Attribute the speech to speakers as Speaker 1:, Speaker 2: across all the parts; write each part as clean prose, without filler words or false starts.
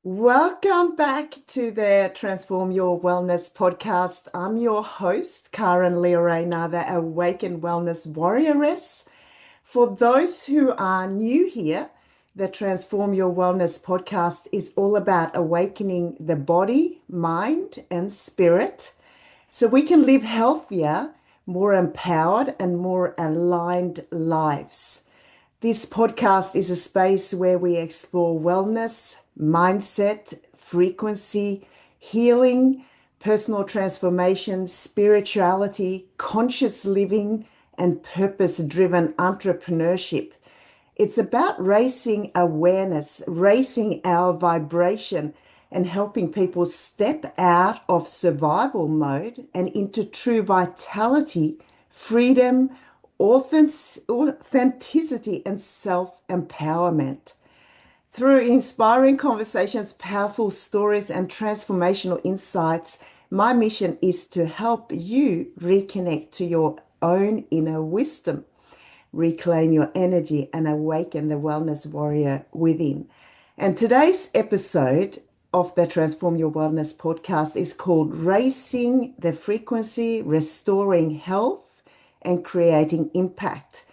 Speaker 1: Welcome back to the Transform Your Wellness podcast. I'm your host, Karen Leorena, the Awaken Wellness Warrioress. For those who are new here, the Transform Your Wellness podcast is all about awakening the body, mind, and spirit so we can live healthier, more empowered, and more aligned lives. This podcast is a space where we explore wellness, mindset, frequency, healing, personal transformation, spirituality, conscious living, and purpose-driven entrepreneurship. It's about raising awareness, raising our vibration, and helping people step out of survival mode and into true vitality, freedom, authenticity, and self-empowerment. Through inspiring conversations, powerful stories, and transformational insights, my mission is to help you reconnect to your own inner wisdom, reclaim your energy, and awaken the wellness warrior within. And today's episode of the Transform Your Wellness podcast is called Raising the Frequency, Restoring Health, and Creating Impact.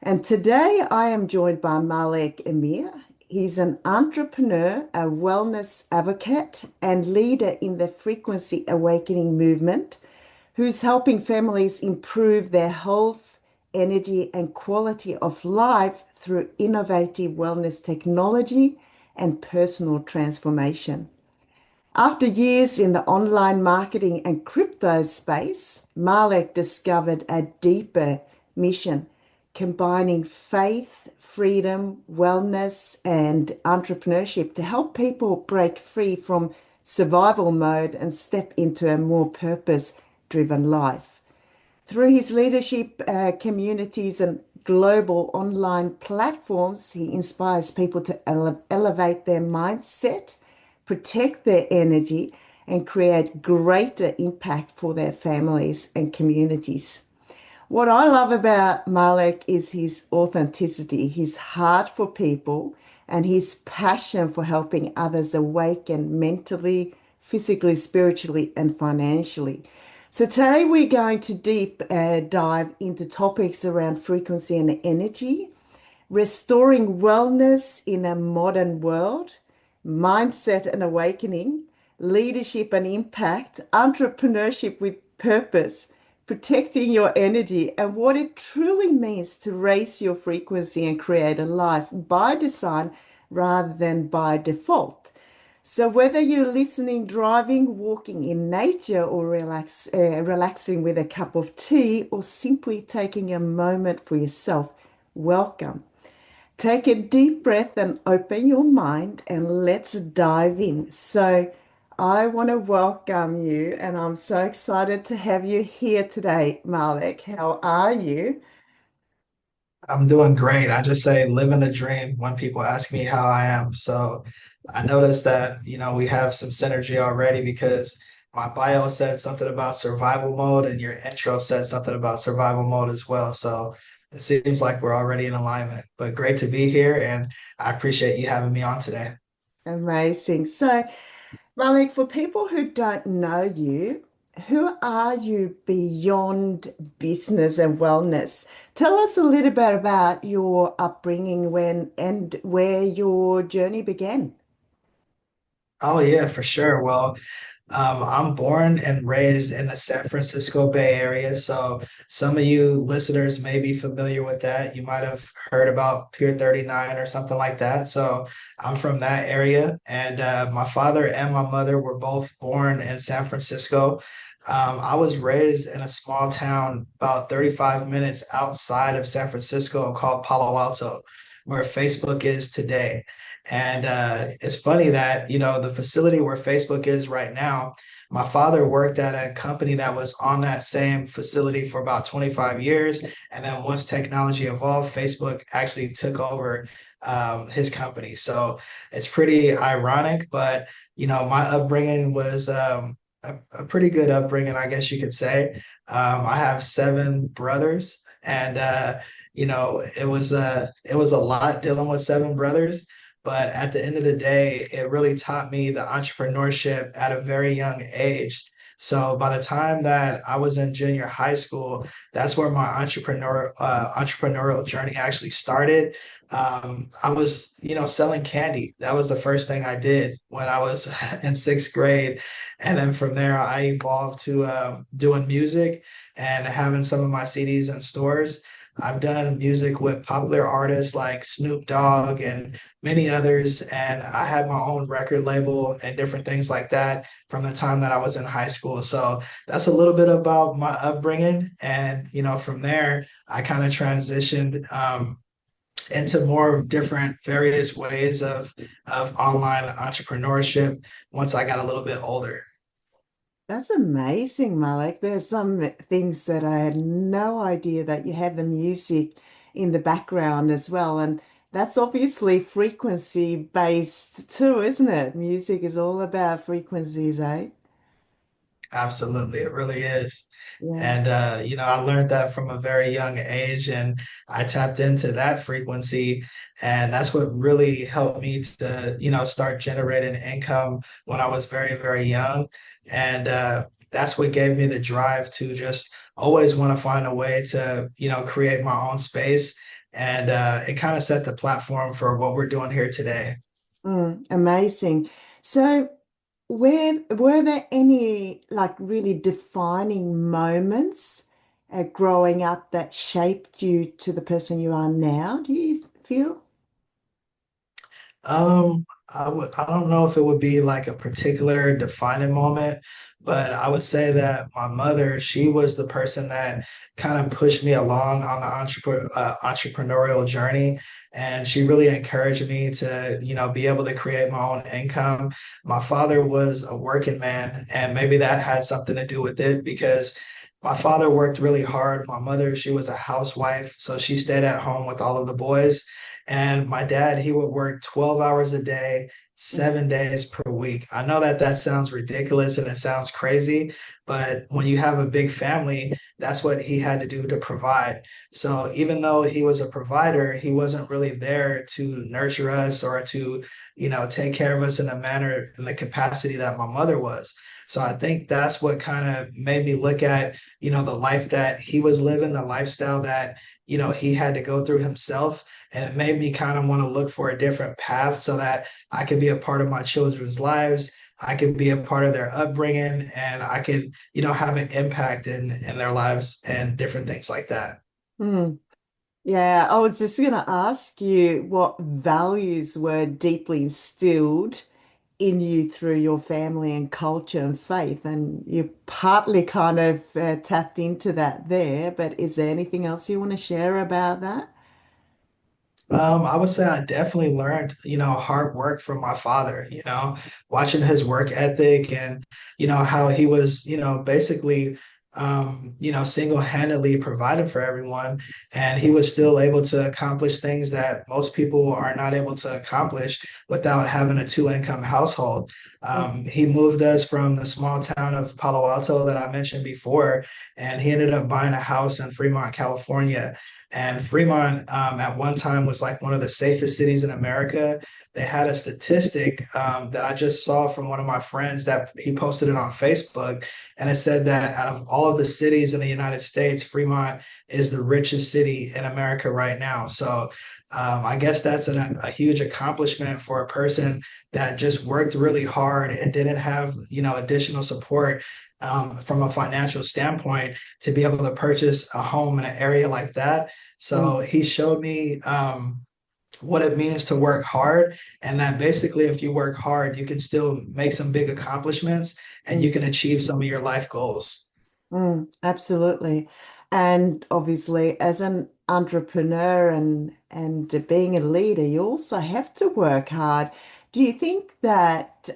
Speaker 1: And today I am joined by Malek Emir. He's an entrepreneur, a wellness advocate, and leader in the frequency awakening movement, who's helping families improve their health, energy, and quality of life through innovative wellness technology and personal transformation. After years in the online marketing and crypto space, Malek discovered a deeper mission, combining faith, freedom, wellness, and entrepreneurship to help people break free from survival mode and step into a more purpose-driven life. Through his leadership, communities, and global online platforms, he inspires people to elevate their mindset, protect their energy, and create greater impact for their families and communities. What I love about Malek is his authenticity, his heart for people, and his passion for helping others awaken mentally, physically, spiritually, and financially. So today we're going to deep dive into topics around frequency and energy, restoring wellness in a modern world, mindset and awakening, leadership and impact, entrepreneurship with purpose, protecting your energy, and what it truly means to raise your frequency and create a life by design rather than by default. So whether you're listening, driving, walking in nature, or relaxing with a cup of tea, or simply taking a moment for yourself, welcome. Take a deep breath and open your mind, and let's dive in. So I want to welcome you, and I'm so excited to have you here today, Malek. How are you?
Speaker 2: I'm doing great. I just say living the dream when people ask me how I am. So I noticed that, we have some synergy already because my bio said something about survival mode and your intro said something about survival mode as well. So it seems like we're already in alignment, but great to be here. And I appreciate you having me on today.
Speaker 1: Amazing. So, Malek, for people who don't know you, who are you beyond business and wellness? Tell us a little bit about your upbringing when and where your journey began.
Speaker 2: Oh, yeah, for sure. Well, I'm born and raised in the San Francisco Bay Area. So some of you listeners may be familiar with that. You might have heard about Pier 39 or something like that. So I'm from that area. And my father and my mother were both born in San Francisco. I was raised in a small town about 35 minutes outside of San Francisco called Palo Alto, where Facebook is today. And it's funny that, the facility where Facebook is right now, my father worked at a company that was on that same facility for about 25 years. And then once technology evolved, Facebook actually took over his company. So it's pretty ironic, but, my upbringing was a pretty good upbringing, I guess you could say. I have seven brothers, and it was a lot dealing with seven brothers. But at the end of the day, it really taught me the entrepreneurship at a very young age. So by the time that I was in junior high school, that's where my entrepreneurial journey actually started. I was, selling candy. That was the first thing I did when I was in sixth grade, and then from there I evolved to doing music and having some of my CDs in stores. I've done music with popular artists like Snoop Dogg and many others, and I had my own record label and different things like that from the time that I was in high school. So that's a little bit about my upbringing, and from there I kind of transitioned into more different various ways of online entrepreneurship once I got a little bit older.
Speaker 1: That's amazing, Malek. There's some things that I had no idea that you had the music in the background as well. And that's obviously frequency based too, isn't it? Music is all about frequencies, eh?
Speaker 2: Absolutely, it really is.
Speaker 1: Yeah.
Speaker 2: And I learned that from a very young age, and I tapped into that frequency, and that's what really helped me to, start generating income when I was very, very young. And that's what gave me the drive to just always want to find a way to, create my own space. And it kind of set the platform for what we're doing here today.
Speaker 1: Amazing. So, were there any like really defining moments growing up that shaped you to the person you are now, do you feel?
Speaker 2: I don't know if it would be like a particular defining moment, but I would say that my mother, she was the person that kind of pushed me along on the entrepreneurial journey. And she really encouraged me to, be able to create my own income. My father was a working man, and maybe that had something to do with it because my father worked really hard. My mother, she was a housewife, so she stayed at home with all of the boys. And my dad, he would work 12 hours a day, 7 days per week. I know that that sounds ridiculous and it sounds crazy, but when you have a big family, that's what he had to do to provide. So even though he was a provider, he wasn't really there to nurture us or to, take care of us in a manner in the capacity that my mother was. So I think that's what kind of made me look at, the life that he was living, the lifestyle that, he had to go through himself. And it made me kind of want to look for a different path so that I could be a part of my children's lives. I could be a part of their upbringing and I could, have an impact in their lives and different things like that.
Speaker 1: Mm. Yeah, I was just going to ask you what values were deeply instilled in you through your family and culture and faith, and you partly kind of tapped into that there, but is there anything else you want to share about that?
Speaker 2: I would say I definitely learned, hard work from my father, watching his work ethic and, how he was, basically, single-handedly providing for everyone. And he was still able to accomplish things that most people are not able to accomplish without having a two-income household. He moved us from the small town of Palo Alto that I mentioned before, and he ended up buying a house in Fremont, California. And Fremont at one time was like one of the safest cities in America. They had a statistic that I just saw from one of my friends that he posted it on Facebook. And it said that out of all of the cities in the United States, Fremont is the richest city in America right now. So I guess that's a huge accomplishment for a person that just worked really hard and didn't have, additional support from a financial standpoint to be able to purchase a home in an area like that.
Speaker 1: Mm,
Speaker 2: So he showed me what it means to work hard, and that basically, if you work hard, you can still make some big accomplishments and you
Speaker 1: mm.
Speaker 2: can achieve some of your life goals.
Speaker 1: Absolutely. And obviously, as an entrepreneur and being a leader, you also have to work hard. Do you think that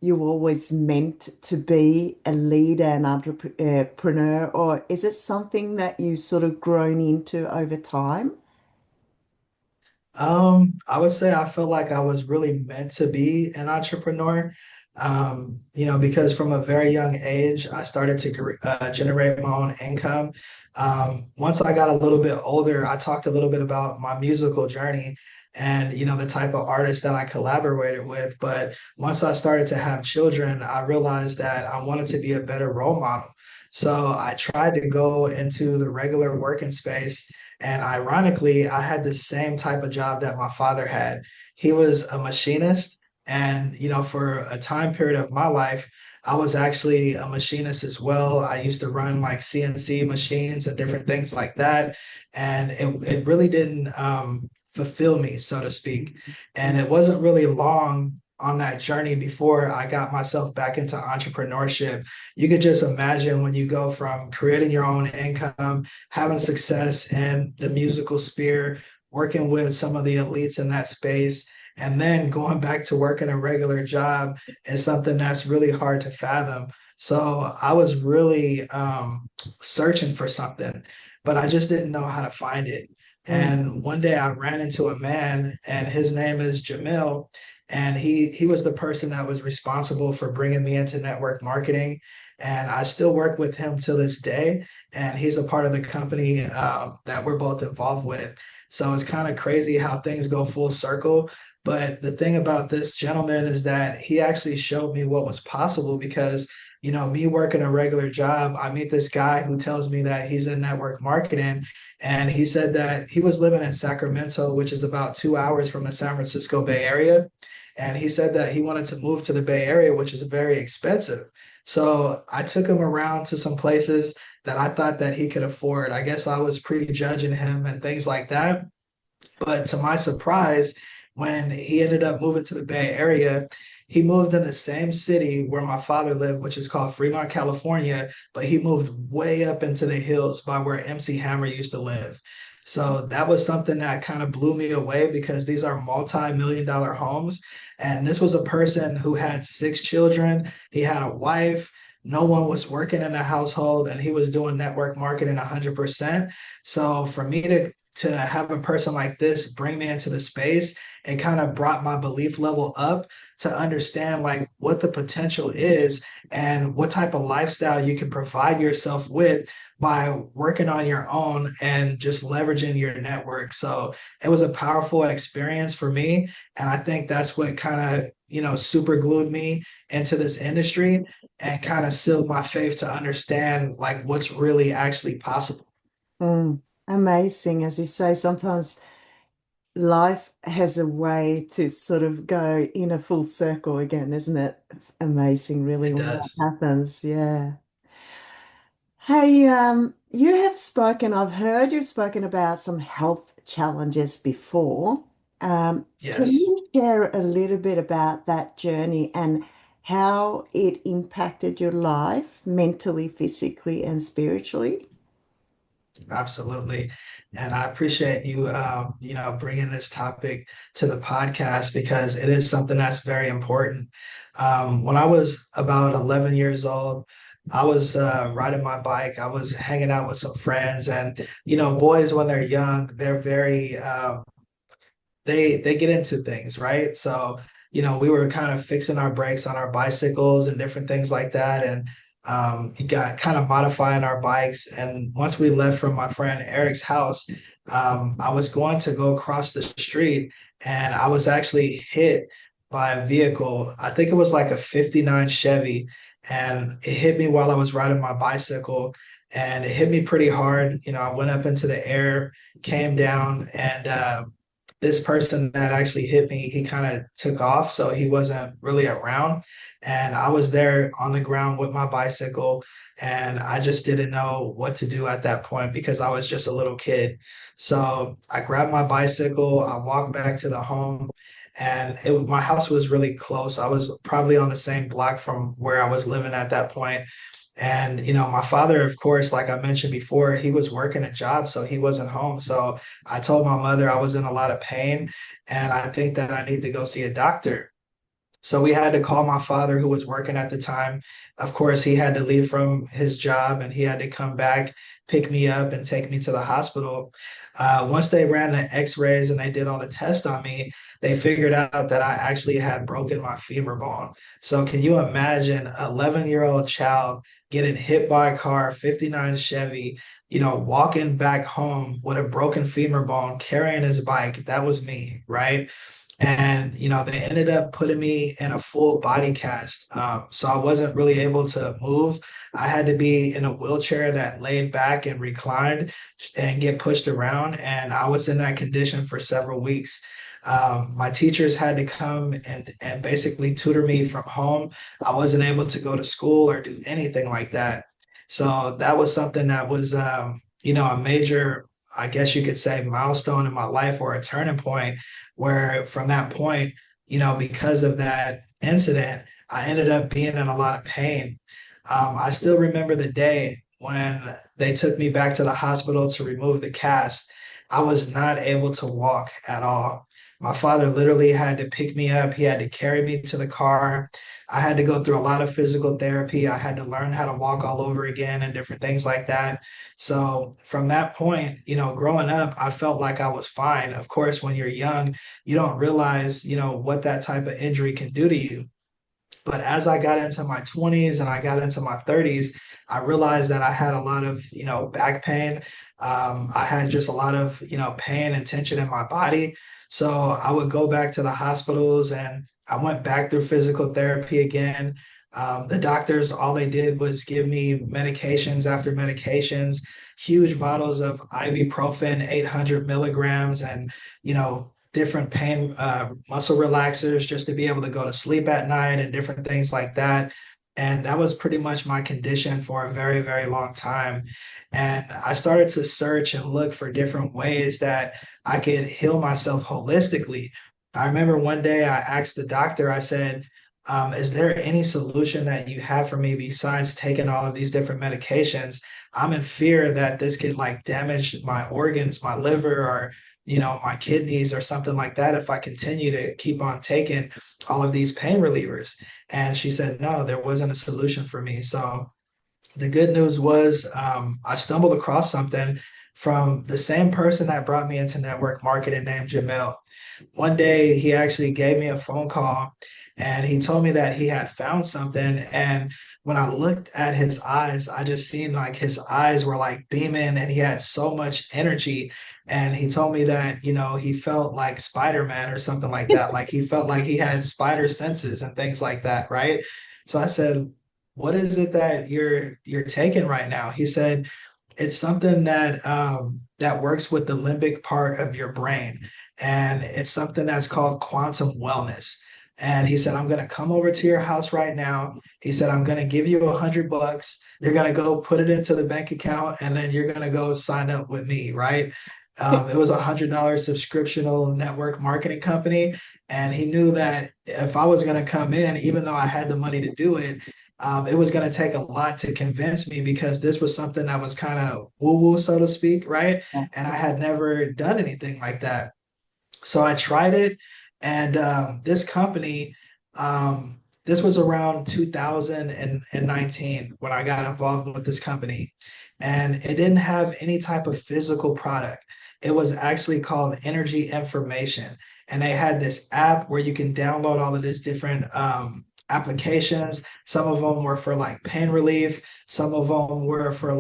Speaker 1: you were always meant to be a leader and entrepreneur, or is it something that you sort of grown into over time?
Speaker 2: I would say I felt like I was really meant to be an entrepreneur. Because from a very young age, I started to generate my own income. Once I got a little bit older, I talked a little bit about my musical journey. and the type of artists that I collaborated with. But once I started to have children, I realized that I wanted to be a better role model. So I tried to go into the regular working space, and ironically, I had the same type of job that my father had. He was a machinist, and for a time period of my life, I was actually a machinist as well. I used to run like CNC machines and different things like that. And it really didn't fulfill me, so to speak. And it wasn't really long on that journey before I got myself back into entrepreneurship. You could just imagine when you go from creating your own income, having success in the musical sphere, working with some of the elites in that space, and then going back to working a regular job is something that's really hard to fathom. So I was really searching for something, but I just didn't know how to find it.
Speaker 1: Mm.
Speaker 2: And one day I ran into a man, and his name is Jamil, and he was the person that was responsible for bringing me into network marketing. And I still work with him to this day, and he's a part of the company that we're both involved with. So it's kind of crazy how things go full circle. But the thing about this gentleman is that he actually showed me what was possible because, me working a regular job, I meet this guy who tells me that he's in network marketing. And he said that he was living in Sacramento, which is about 2 hours from the San Francisco Bay Area. And he said that he wanted to move to the Bay Area, which is very expensive. So I took him around to some places that I thought that he could afford. I guess I was prejudging him and things like that. But to my surprise, when he ended up moving to the Bay Area, he moved in the same city where my father lived, which is called Fremont, California, but he moved way up into the hills by where MC Hammer used to live. So that was something that kind of blew me away because these are multi-million-dollar homes. And this was a person who had 6 children. He had a wife. No one was working in the household, and he was doing network marketing 100%. So for me to have a person like this bring me into the space, it kind of brought my belief level up to understand like what the potential is and what type of lifestyle you can provide yourself with by working on your own and just leveraging your network. So it was a powerful experience for me. And I think that's what kind of, super glued me into this industry and kind of sealed my faith to understand like what's really actually possible.
Speaker 1: Mm. Amazing. As you say, sometimes life has a way to sort of go in a full circle again, isn't it? Amazing, really,
Speaker 2: It
Speaker 1: when that
Speaker 2: does.
Speaker 1: happens. Yeah. Hey, you have spoken, I've heard you've spoken about some health challenges before. Can
Speaker 2: Yes.
Speaker 1: you share a little bit about that journey and how it impacted your life mentally, physically, and spiritually?
Speaker 2: Absolutely. And I appreciate you, bringing this topic to the podcast because it is something that's very important. When I was about 11 years old, I was riding my bike. I was hanging out with some friends, and boys when they're young, they're very they get into things, right? So, we were kind of fixing our brakes on our bicycles and different things like that. And we got kind of modifying our bikes. And once we left from my friend Eric's house, I was going to go across the street and I was actually hit by a vehicle. I think it was like a 59 Chevy. And it hit me while I was riding my bicycle. And it hit me pretty hard. I went up into the air, came down, and this person that actually hit me, he kind of took off, so he wasn't really around. And I was there on the ground with my bicycle, and I just didn't know what to do at that point because I was just a little kid. So I grabbed my bicycle, I walked back to the home, and my house was really close. I was probably on the same block from where I was living at that point. And, my father, of course, like I mentioned before, he was working a job, so he wasn't home. So I told my mother I was in a lot of pain and I think that I need to go see a doctor. So we had to call my father, who was working at the time. Of course, he had to leave from his job and he had to come back, pick me up, and take me to the hospital. Once they ran the x-rays and they did all the tests on me, they figured out that I actually had broken my femur bone. So can you imagine an 11-year-old child getting hit by a car, 59 Chevy, walking back home with a broken femur bone, carrying his bike. That was me, right? And they ended up putting me in a full body cast, so I wasn't really able to move. I had to be in a wheelchair that laid back and reclined and get pushed around, and I was in that condition for several weeks. My teachers had to come and basically tutor me from home. I wasn't able to go to school or do anything like that. So that was something that was a major, I guess you could say, milestone in my life, or a turning point, where from that point, because of that incident, I ended up being in a lot of pain. I still remember the day when they took me back to the hospital to remove the cast. I was not able to walk at all. My father literally had to pick me up. He had to carry me to the car. I had to go through a lot of physical therapy. I had to learn how to walk all over again and different things like that. So from that point, growing up, I felt like I was fine. Of course, when you're young, you don't realize, what that type of injury can do to you. But as I got into my 20s and I got into my 30s, I realized that I had a lot of, back pain. I had just a lot of, pain and tension in my body. So I would go back to the hospitals, and I went back through physical therapy again. The doctors, all they did was give me medications after medications, huge bottles of ibuprofen, 800 milligrams, and, different pain muscle relaxers just to be able to go to sleep at night and different things like that. And that was pretty much my condition for a very, very long time. And I started to search and look for different ways that I could heal myself holistically. I remember one day I asked the doctor, I said, is there any solution that you have for me besides taking all of these different medications? I'm in fear that this could like damage my organs, my liver, or my kidneys or something like that if I continue to keep on taking all of these pain relievers. And she said, no, there wasn't a solution for me. So the good news was I stumbled across something from the same person that brought me into network marketing named Jamil. One day he actually gave me a phone call, and he told me that he had found something. And when I looked at his eyes, I just seen like his eyes were like beaming and he had so much energy. And he told me that, he felt like Spider-Man or something like that. Like he felt like he had spider senses and things like that, right? So I said, what is it that you're taking right now? He said, it's something that works with the limbic part of your brain, and it's something that's called quantum wellness. And he said, I'm going to come over to your house right now. He said, I'm going to give you $100. You're going to go put it into the bank account, and then you're going to go sign up with me, right? It was $100 subscriptional network marketing company. And he knew that if I was going to come in, even though I had the money to do it, it was going to take a lot to convince me, because this was something that was kind of woo woo, so to speak, right? And I had never done anything like that. So I tried it. And this company, this was around 2019 when I got involved with this company. And it didn't have any type of physical product. It was actually called Energy Information. And they had this app where you can download all of these different applications. Some of them were for like pain relief. Some of them were for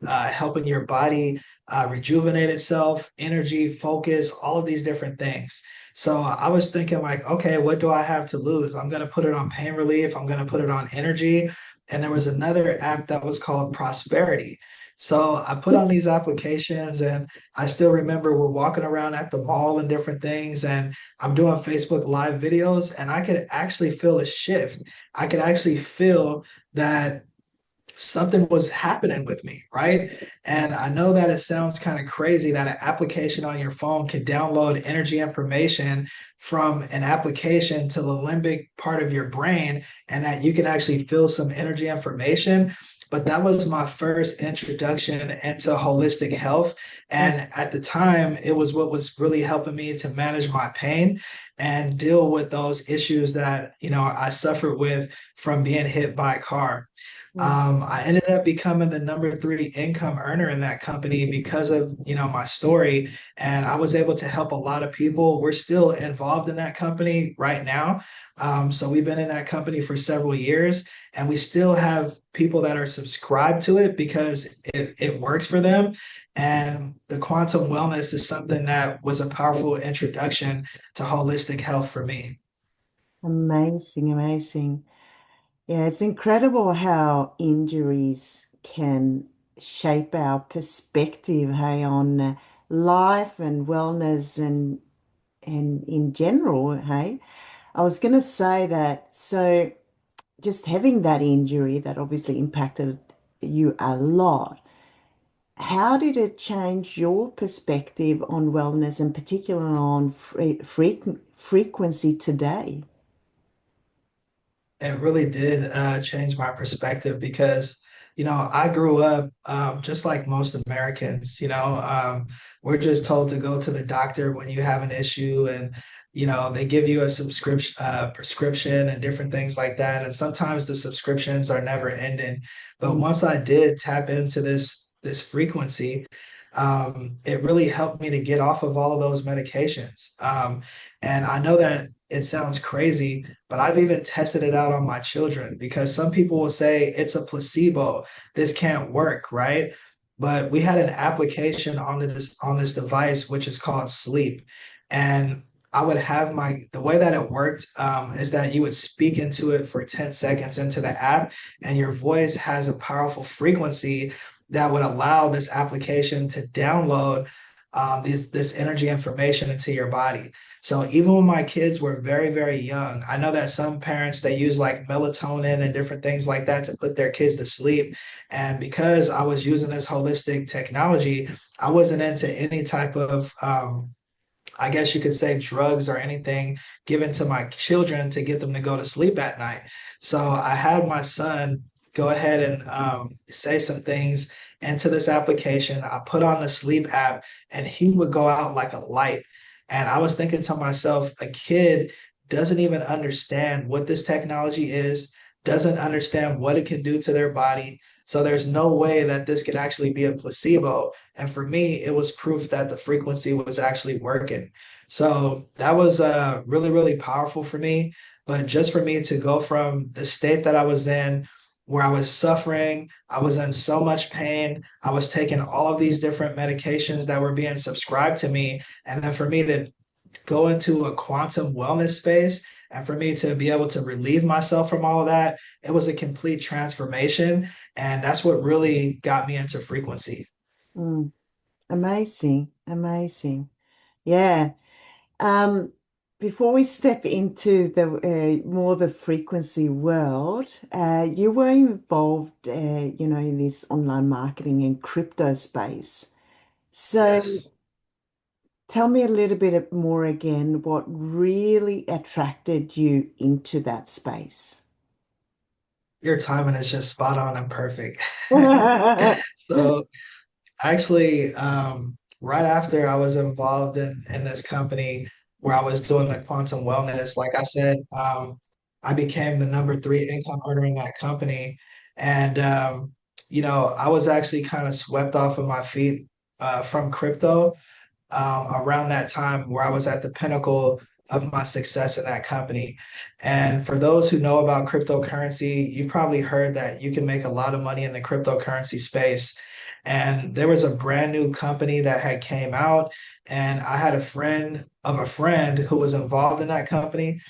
Speaker 2: helping your body rejuvenate itself, energy, focus, all of these different things. So I was thinking like, okay, what do I have to lose? I'm going to put it on pain relief. I'm going to put it on energy. And there was another app that was called Prosperity. So I put on these applications, and I still remember we're walking around at the mall and different things, and I'm doing Facebook Live videos, and I could actually feel a shift. I could actually feel that something was happening with me, right? And I know that it sounds kind of crazy that an application on your phone can download energy information from an application to the limbic part of your brain, and that you can actually feel some energy information. But that was my first introduction into holistic health. And at the time, it was what was really helping me to manage my pain and deal with those issues that, I suffered with from being hit by a car.
Speaker 1: Mm.
Speaker 2: I ended up becoming the number three income earner in that company because of, my story. And I was able to help a lot of people. We're still involved in that company right now. So we've been in that company for several years, and we still have people that are subscribed to it because it works for them. And the quantum wellness is something that was a powerful introduction to holistic health for me.
Speaker 1: Amazing, amazing. Yeah, it's incredible how injuries can shape our perspective, hey, on life and wellness and in general, hey. I was going to say that, so just having that injury that obviously impacted you a lot, how did it change your perspective on wellness and particularly on frequency today?
Speaker 2: It really did change my perspective because, I grew up just like most Americans, we're just told to go to the doctor when you have an issue, and, they give you a prescription and different things like that. And sometimes the subscriptions are never ending. But
Speaker 1: Mm.
Speaker 2: once I did tap into this frequency, it really helped me to get off of all of those medications. And I know that it sounds crazy, but I've even tested it out on my children because some people will say it's a placebo. This can't work, right? But we had an application on this device which is called Sleep, and I would have the way that it worked is that you would speak into it for 10 seconds into the app, and your voice has a powerful frequency that would allow this application to download this energy information into your body. So even when my kids were very, very young, I know that some parents they use like melatonin and different things like that to put their kids to sleep. And because I was using this holistic technology, I wasn't into any type of I guess you could say drugs or anything given to my children to get them to go to sleep at night. So I had my son go ahead and say some things into this application. I put on the sleep app, and he would go out like a light. And I was thinking to myself, a kid doesn't even understand what this technology is, doesn't understand what it can do to their body. So there's no way that this could actually be a placebo. And for me, it was proof that the frequency was actually working. So that was really, really powerful for me. But just for me to go from the state that I was in, where I was suffering, I was in so much pain, I was taking all of these different medications that were being subscribed to me. And then for me to go into a quantum wellness space and for me to be able to relieve myself from all of that, it was a complete transformation. And that's what really got me into frequency.
Speaker 1: Mm. Amazing, amazing. Yeah. Um, Before we step into the more the frequency world, you were involved, in this online marketing and crypto space. So
Speaker 2: Yes.
Speaker 1: tell me a little bit more again, what really attracted you into that space?
Speaker 2: Your timing is just spot on and perfect. So actually, right after I was involved in this company where I was doing the quantum wellness, like I said, I became the number three income earner in that company. And, I was actually kind of swept off of my feet from crypto around that time where I was at the pinnacle of my success in that company. And for those who know about cryptocurrency, you've probably heard that you can make a lot of money in the cryptocurrency space. And there was a brand new company that had came out, and I had a friend of a friend who was involved in that company.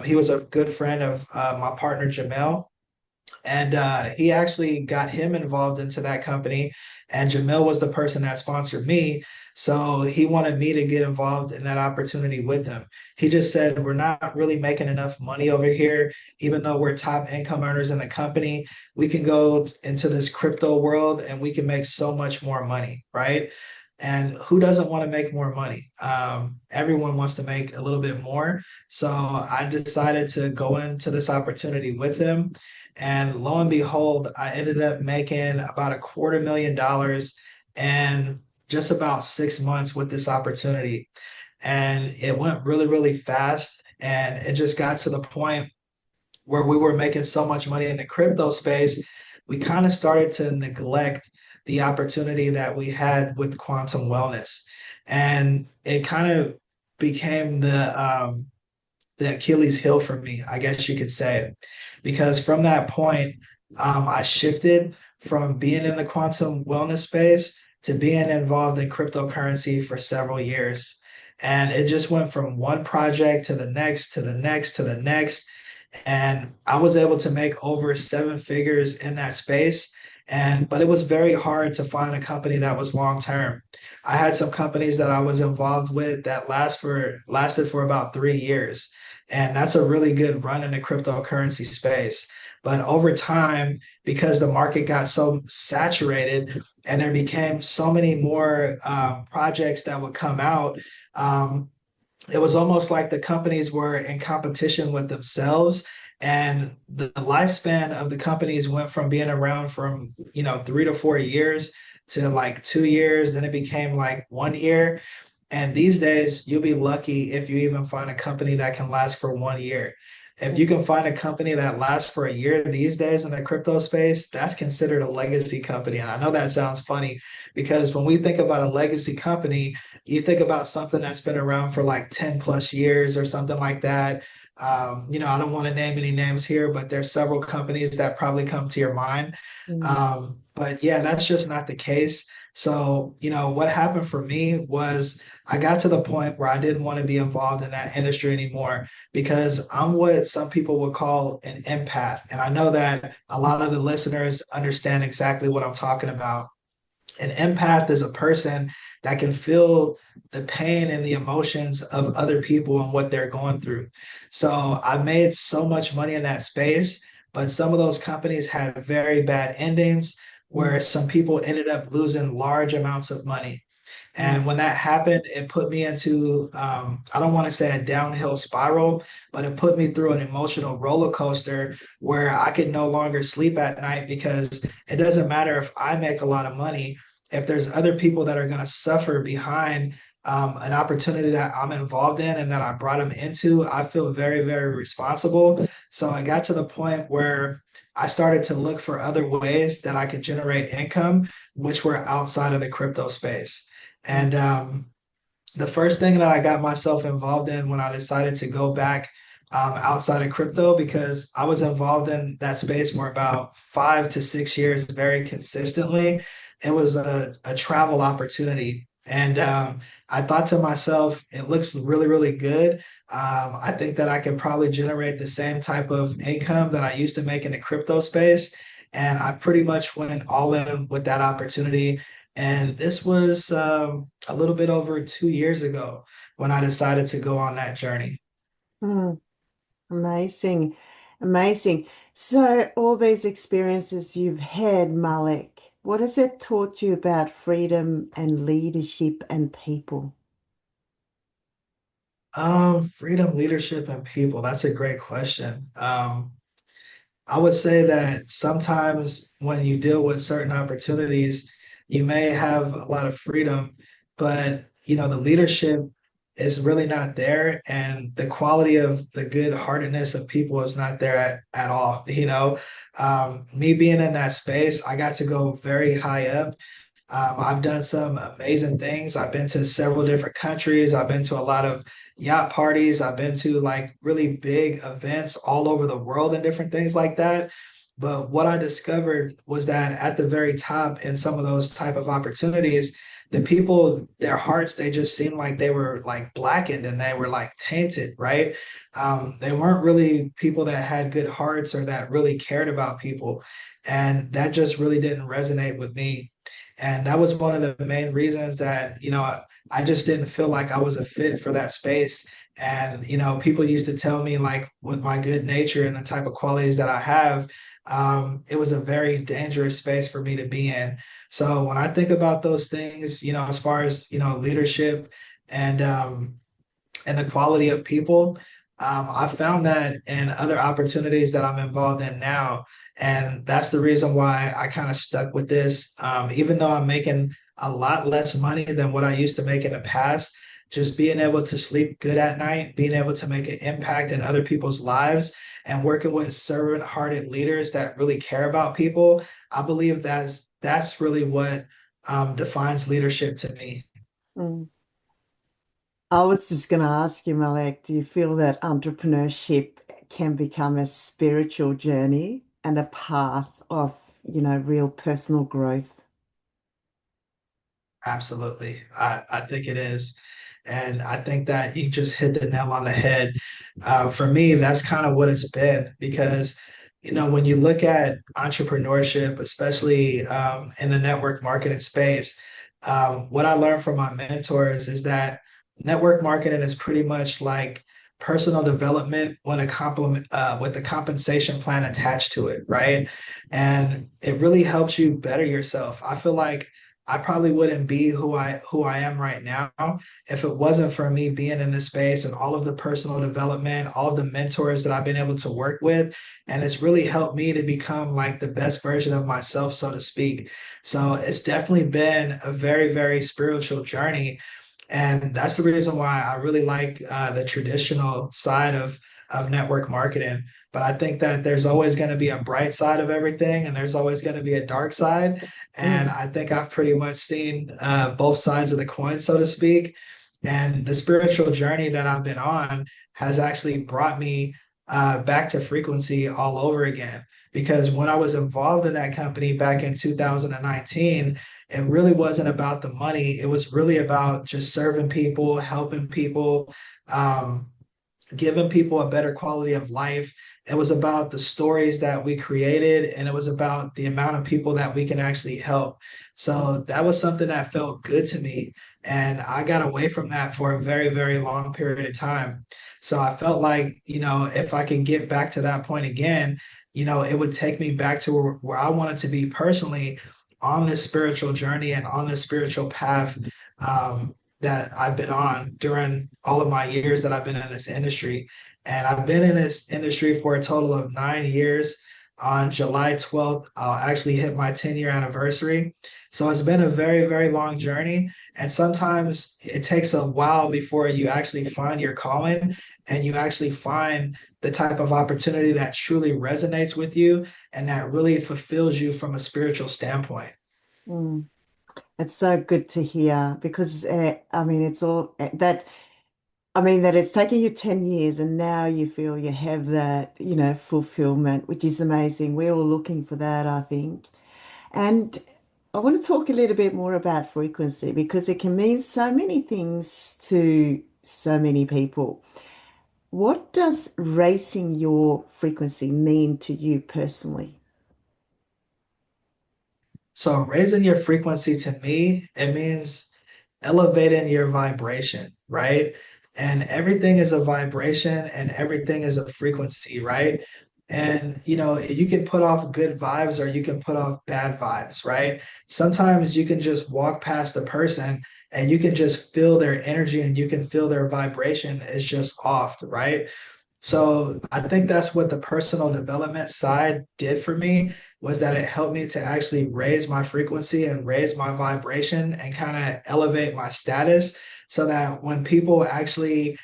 Speaker 2: He was a good friend of my partner Jamel, and he actually got him involved into that company. And Jamil was the person that sponsored me. So he wanted me to get involved in that opportunity with him. He just said, we're not really making enough money over here. Even though we're top income earners in the company, we can go into this crypto world and we can make so much more money, right? And who doesn't want to make more money? Everyone wants to make a little bit more. So I decided to go into this opportunity with him. And lo and behold, I ended up making about $250,000 in just about 6 months with this opportunity. And it went really, really fast. And it just got to the point where we were making so much money in the crypto space we kind of started to neglect the opportunity that we had with quantum wellness. And it kind of became the Achilles heel for me, I guess you could say, because from that point, I shifted from being in the quantum wellness space to being involved in cryptocurrency for several years. And it just went from one project to the next, to the next, to the next. And I was able to make over seven figures in that space. But it was very hard to find a company that was long term. I had some companies that I was involved with that lasted for about 3 years. And that's a really good run in the cryptocurrency space. But over time, because the market got so saturated and there became so many more projects that would come out, um, it was almost like the companies were in competition with themselves. And the lifespan of the companies went from being around from 3 to 4 years to like 2 years. Then it became like 1 year. And these days, you'll be lucky if you even find a company that can last for 1 year. If you can find a company that lasts for a year these days in the crypto space, that's considered a legacy company. And I know that sounds funny because when we think about a legacy company, you think about something that's been around for like 10 plus years or something like that. I don't want to name any names here, but there's several companies that probably come to your mind.
Speaker 1: Mm.
Speaker 2: But yeah, that's just not the case. So, what happened for me was I got to the point where I didn't want to be involved in that industry anymore because I'm what some people would call an empath. And I know that a lot of the listeners understand exactly what I'm talking about. An empath is a person that can feel the pain and the emotions of other people and what they're going through. So I made so much money in that space, but some of those companies had very bad endings where
Speaker 1: Mm.
Speaker 2: some people ended up losing large amounts of money.
Speaker 1: Mm.
Speaker 2: And when that happened, it put me into, I don't want to say a downhill spiral, but it put me through an emotional roller coaster where I could no longer sleep at night because it doesn't matter if I make a lot of money. If there's other people that are going to suffer behind an opportunity that I'm involved in and that I brought them into, I feel very, very responsible. So I got to the point where I started to look for other ways that I could generate income, which were outside of the crypto space. And the first thing that I got myself involved in when I decided to go back outside of crypto, because I was involved in that space for about 5 to 6 years very consistently, it was a travel opportunity. And I thought to myself, it looks really, really good. I think that I could probably generate the same type of income that I used to make in the crypto space. And I pretty much went all in with that opportunity. And this was a little bit over 2 years ago when I decided to go on that journey.
Speaker 1: Mm. Amazing. Amazing. So, all these experiences you've had, Malek, what has it taught you about freedom and leadership and people?
Speaker 2: Freedom, leadership, and people. That's a great question. I would say that sometimes when you deal with certain opportunities, you may have a lot of freedom, but the leadership is really not there, and the quality of the good heartedness of people is not there at all. Me being in that space, I got to go very high up. I've done some amazing things. I've been to several different countries. I've been to a lot of yacht parties. I've been to like really big events all over the world and different things like that. But what I discovered was that at the very top in some of those type of opportunities, the people, their hearts, they just seemed like they were like blackened and they were like tainted, right? They weren't really people that had good hearts or that really cared about people. And that just really didn't resonate with me. And that was one of the main reasons that, I just didn't feel like I was a fit for that space. And, people used to tell me, like, with my good nature and the type of qualities that I have, it was a very dangerous space for me to be in. So when I think about those things, as far as, leadership and, and the quality of people, I found that in other opportunities that I'm involved in now. And that's the reason why I kind of stuck with this. Even though I'm making a lot less money than what I used to make in the past, just being able to sleep good at night, being able to make an impact in other people's lives, and working with servant-hearted leaders that really care about people. I believe that's really what defines leadership to me.
Speaker 1: Mm. I was just going to ask you, Malek, do you feel that entrepreneurship can become a spiritual journey and a path of, real personal growth?
Speaker 2: Absolutely. I think it is. And I think that you just hit the nail on the head. For me, that's kind of what it's been because, when you look at entrepreneurship, especially in the network marketing space, what I learned from my mentors is that network marketing is pretty much like personal development when a compliment with a compensation plan attached to it, right? And it really helps you better yourself. I feel like I probably wouldn't be who I am right now if it wasn't for me being in this space and all of the personal development, all of the mentors that I've been able to work with. And it's really helped me to become like the best version of myself, so to speak. So it's definitely been a very, very spiritual journey. And that's the reason why I really like the traditional side of network marketing. But I think that there's always going to be a bright side of everything, and there's always going to be a dark side. And
Speaker 1: Mm,
Speaker 2: I think I've pretty much seen both sides of the coin, so to speak. And the spiritual journey that I've been on has actually brought me back to frequency all over again. Because when I was involved in that company back in 2019, it really wasn't about the money. It was really about just serving people, helping people, um, giving people a better quality of life. It was about the stories that we created, and it was about the amount of people that we can actually help. So that was something that felt good to me. And I got away from that for a very, very long period of time. So I felt like, if I can get back to that point again, it would take me back to where I wanted to be personally on this spiritual journey and on this spiritual path. That I've been on during all of my years that I've been in this industry. And I've been in this industry for a total of 9 years. On July 12th, I'll actually hit my 10-year anniversary. So it's been a very, very long journey. And sometimes it takes a while before you actually find your calling and you actually find the type of opportunity that truly resonates with you and that really fulfills you from a spiritual standpoint.
Speaker 1: mm. It's so good to hear because I mean it's all that I mean that it's taken you 10 years and now you feel you have that, fulfillment, which is amazing. We're all looking for that, I think. And I want to talk a little bit more about frequency because it can mean so many things to so many people. What does raising your frequency mean to you personally?
Speaker 2: So raising your frequency to me, it means elevating your vibration, right? And everything is a vibration and everything is a frequency, right? And you can put off good vibes or you can put off bad vibes, right? Sometimes you can just walk past a person and you can just feel their energy and you can feel their vibration is just off, right? So I think that's what the personal development side did for me was that it helped me to actually raise my frequency and raise my vibration and kind of elevate my status so that when they actually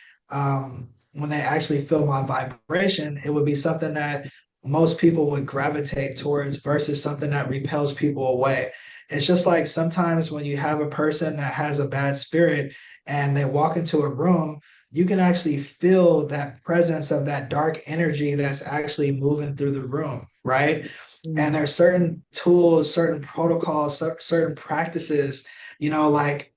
Speaker 2: feel my vibration, it would be something that most people would gravitate towards versus something that repels people away. It's just like sometimes when you have a person that has a bad spirit and they walk into a room, you can actually feel that presence of that dark energy that's actually moving through the room, right? And
Speaker 1: Mm,
Speaker 2: there's certain tools, certain protocols, certain practices, like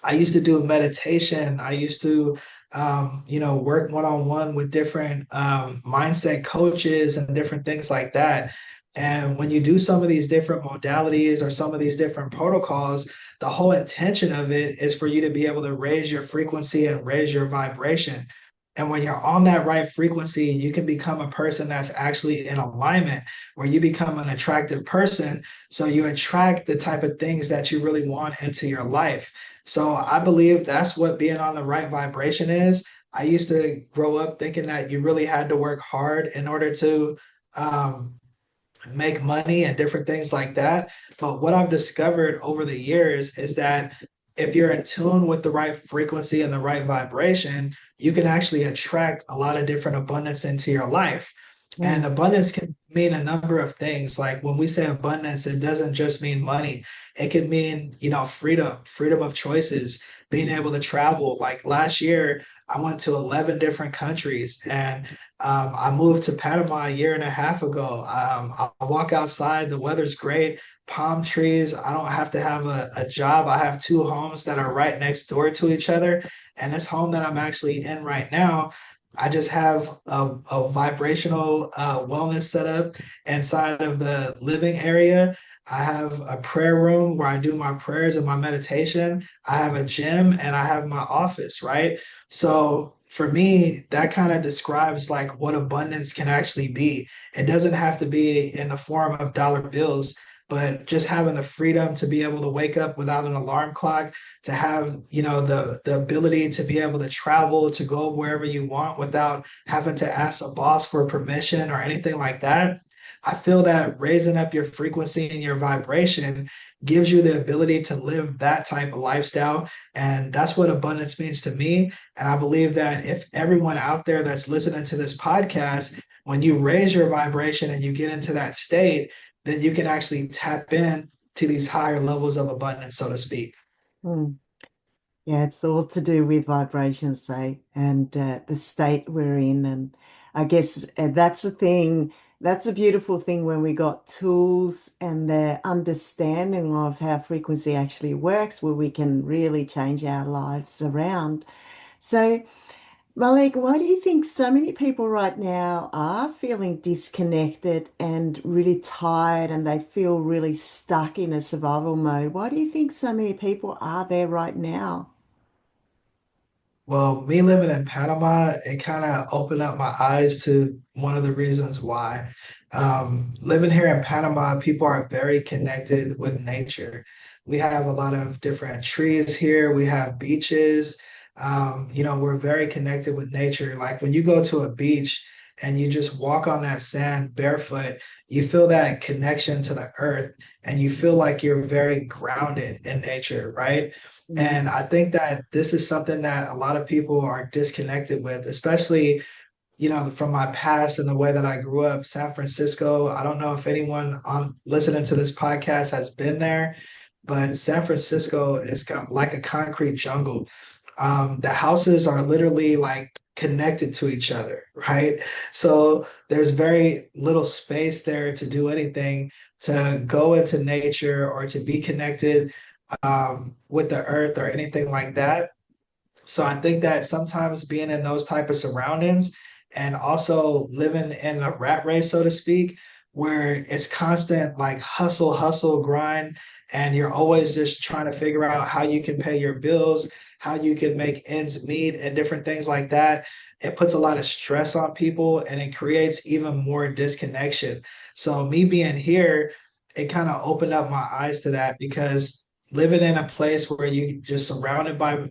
Speaker 2: I used to do meditation. I used to, work one-on-one with different mindset coaches and different things like that. And when you do some of these different modalities or some of these different protocols, the whole intention of it is for you to be able to raise your frequency and raise your vibration. And when you're on that right frequency, you can become a person that's actually in alignment, where you become an attractive person. So you attract the type of things that you really want into your life. So I believe that's what being on the right vibration is. I used to grow up thinking that you really had to work hard in order to um, make money and different things like that. But what I've discovered over the years is that if you're in tune with the right frequency and the right vibration, you can actually attract a lot of different abundance into your life. And
Speaker 1: Mm,
Speaker 2: abundance can mean a number of things. Like when we say abundance, it doesn't just mean money. It can mean, freedom, freedom of choices, being able to travel. Like last year, I went to 11 different countries and I moved to Panama a year and a half ago. I walk outside, the weather's great, palm trees. I don't have to have a job. I have two homes that are right next door to each other. And this home that I'm actually in right now, I just have a vibrational wellness setup inside of the living area. I have a prayer room where I do my prayers and my meditation. I have a gym and I have my office, right? So for me, that kind of describes like what abundance can actually be. It doesn't have to be in the form of dollar bills, but just having the freedom to be able to wake up without an alarm clock, to have, the ability to be able to travel, to go wherever you want without having to ask a boss for permission or anything like that. I feel that raising up your frequency and your vibration gives you the ability to live that type of lifestyle. And that's what abundance means to me. And I believe that if everyone out there that's listening to this podcast, when you raise your vibration and you get into that state, then you can actually tap in to these higher levels of abundance, so to speak.
Speaker 1: mm. Yeah, it's all to do with vibrations, say, and the state we're in. And I guess that's the thing. That's a beautiful thing when we got tools and the understanding of how frequency actually works, where we can really change our lives around. So, Malek, why do you think so many people right now are feeling disconnected and really tired and they feel really stuck in a survival mode? Why do you think so many people are there right now?
Speaker 2: Well, me living in Panama, it kind of opened up my eyes to one of the reasons why. Living here in Panama, people are very connected with nature. We have a lot of different trees here. We have beaches. We're very connected with nature. Like when you go to a beach and you just walk on that sand barefoot, you feel that connection to the earth and you feel like you're very grounded in nature, right?
Speaker 1: Mm,
Speaker 2: And I think that this is something that a lot of people are disconnected with, especially, from my past and the way that I grew up. San Francisco, I don't know if anyone on listening to this podcast has been there, but San Francisco is kind of like a concrete jungle. The houses are literally like connected to each other, right? So there's very little space there to do anything, to go into nature or to be connected with the earth or anything like that. So I think that sometimes being in those type of surroundings and also living in a rat race, so to speak, where it's constant like hustle, hustle, grind, and you're always just trying to figure out how you can pay your bills, how you can make ends meet, and different things like that. It puts a lot of stress on people and it creates even more disconnection. So me being here, it kind of opened up my eyes to that because living in a place where you just surrounded by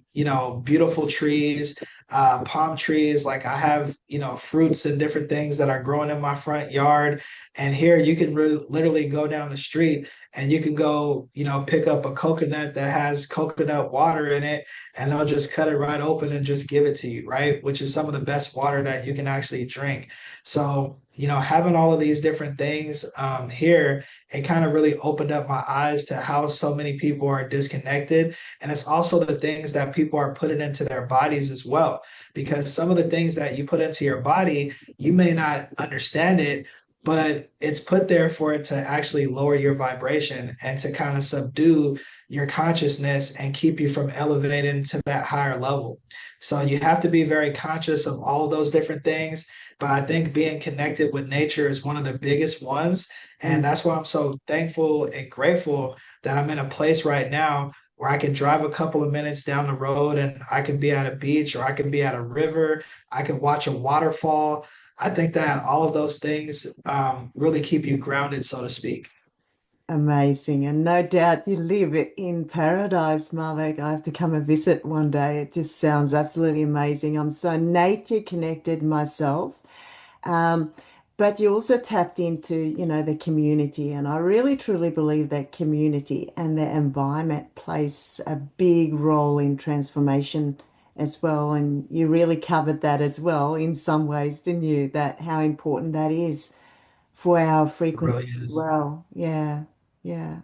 Speaker 2: beautiful trees, palm trees, like I have fruits and different things that are growing in my front yard, and here you can literally go down the street and you can go pick up a coconut that has coconut water in it, and they'll just cut it right open and just give it to you, right, which is some of the best water that you can actually drink. So having all of these different things here, it kind of really opened up my eyes to how so many people are disconnected. And it's also the things that people are putting into their bodies as well. Because some of the things that you put into your body, you may not understand it, but it's put there for it to actually lower your vibration and to kind of subdue your consciousness and keep you from elevating to that higher level. So you have to be very conscious of all of those different things. But I think being connected with nature is one of the biggest ones, and
Speaker 1: mm.
Speaker 2: that's why I'm so thankful and grateful that I'm in a place right now where I can drive a couple of minutes down the road and I can be at a beach or I can be at a river. I can watch a waterfall. I think that all of those things really keep you grounded, so to speak.
Speaker 1: Amazing. And no doubt you live in paradise, Malek. I have to come and visit one day. It just sounds absolutely amazing. I'm so nature connected myself. Um, But you also tapped into, the community. And I really truly believe that community and the environment plays a big role in transformation as well. And you really covered that as well in some ways, didn't you? That how important that is for our
Speaker 2: It
Speaker 1: frequency
Speaker 2: really
Speaker 1: as
Speaker 2: is.
Speaker 1: well. Yeah. Yeah.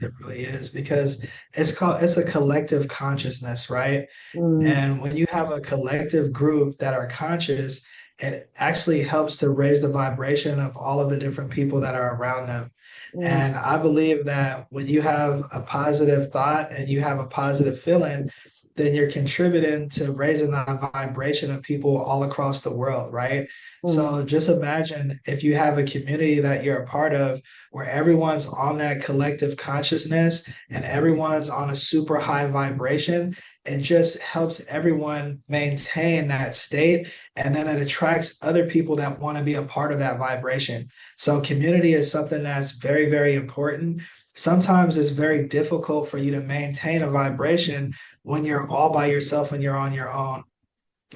Speaker 2: It really is because it's a collective consciousness, right?
Speaker 1: Mm,
Speaker 2: And when you have a collective group that are conscious, it actually helps to raise the vibration of all of the different people that are around them.
Speaker 1: mm,
Speaker 2: And I believe that when you have a positive thought and you have a positive feeling, then you're contributing to raising the vibration of people all across the world, right?
Speaker 1: mm,
Speaker 2: So just imagine if you have a community that you're a part of where everyone's on that collective consciousness and everyone's on a super high vibration. It just helps everyone maintain that state, and then it attracts other people that want to be a part of that vibration. So community is something that's very, very important. Sometimes it's very difficult for you to maintain a vibration when you're all by yourself and you're on your own.